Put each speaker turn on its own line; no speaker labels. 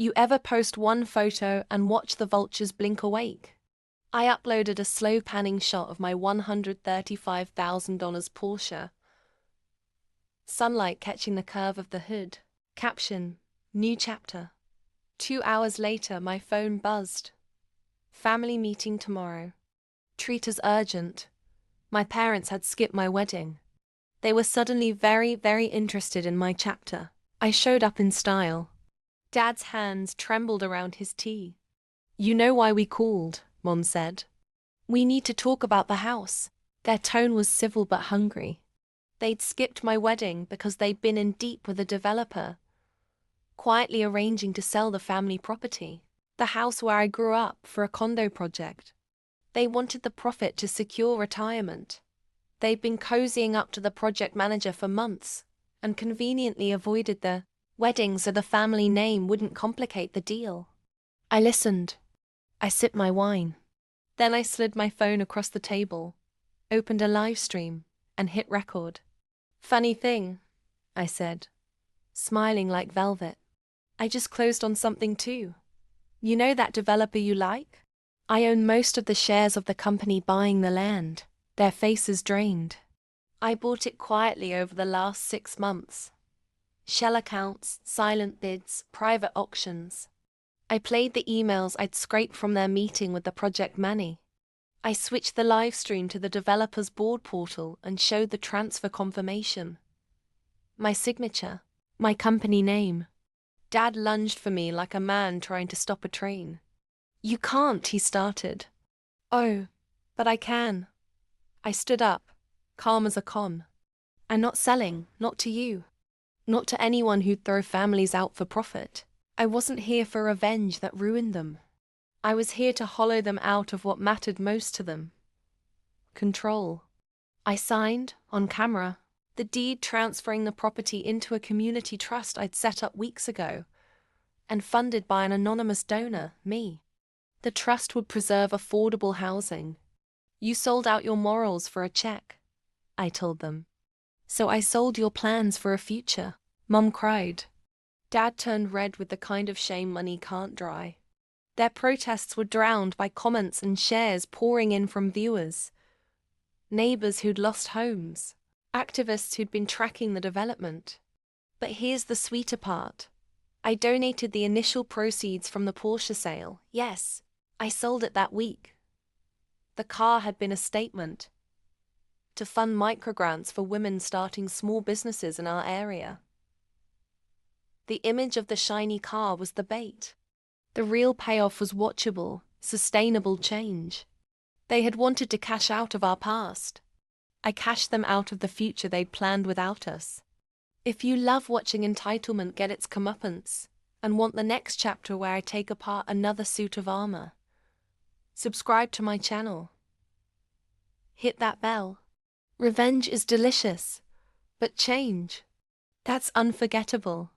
You ever post one photo and watch the vultures blink awake? I uploaded a slow panning shot of my $135,000 Porsche. Sunlight catching the curve of the hood. Caption: New chapter. 2 hours later, my phone buzzed. Family meeting tomorrow. Treat as urgent. My parents had skipped my wedding. They were suddenly very, very interested in my chapter. I showed up in style. Dad's hands trembled around his tea. You know why we called, Mom said. We need to talk about the house. Their tone was civil but hungry. They'd skipped my wedding because they'd been in deep with a developer, quietly arranging to sell the family property, the house where I grew up, for a condo project. They wanted the profit to secure retirement. They'd been cozying up to the project manager for months and conveniently avoided the wedding so the family name wouldn't complicate the deal. I listened. I sipped my wine. Then I slid my phone across the table, opened a live stream, and hit record. Funny thing, I said, smiling like velvet. I just closed on something too. You know that developer you like? I own most of the shares of the company buying the land. Their faces drained. I bought it quietly over the last 6 months. Shell accounts, silent bids, private auctions. I played the emails I'd scraped from their meeting with the project Manny. I switched the live stream to the developer's board portal and showed the transfer confirmation. My signature, my company name. Dad lunged for me like a man trying to stop a train. You can't, he started. Oh, but I can. I stood up, calm as a con. I'm not selling, not to you. Not to anyone who'd throw families out for profit. I wasn't here for revenge that ruined them. I was here to hollow them out of what mattered most to them. Control. I signed, on camera, the deed transferring the property into a community trust I'd set up weeks ago, and funded by an anonymous donor, me. The trust would preserve affordable housing. You sold out your morals for a check, I told them. So I sold your plans for a future. Mum cried. Dad turned red with the kind of shame money can't dry. Their protests were drowned by comments and shares pouring in from viewers. Neighbors who'd lost homes. Activists who'd been tracking the development. But here's the sweeter part. I donated the initial proceeds from the Porsche sale. Yes, I sold it that week. The car had been a statement to fund microgrants for women starting small businesses in our area. The image of the shiny car was the bait. The real payoff was watchable, sustainable change. They had wanted to cash out of our past. I cashed them out of the future they'd planned without us. If you love watching entitlement get its comeuppance, and want the next chapter where I take apart another suit of armor, subscribe to my channel. Hit that bell. Revenge is delicious, but change, that's unforgettable.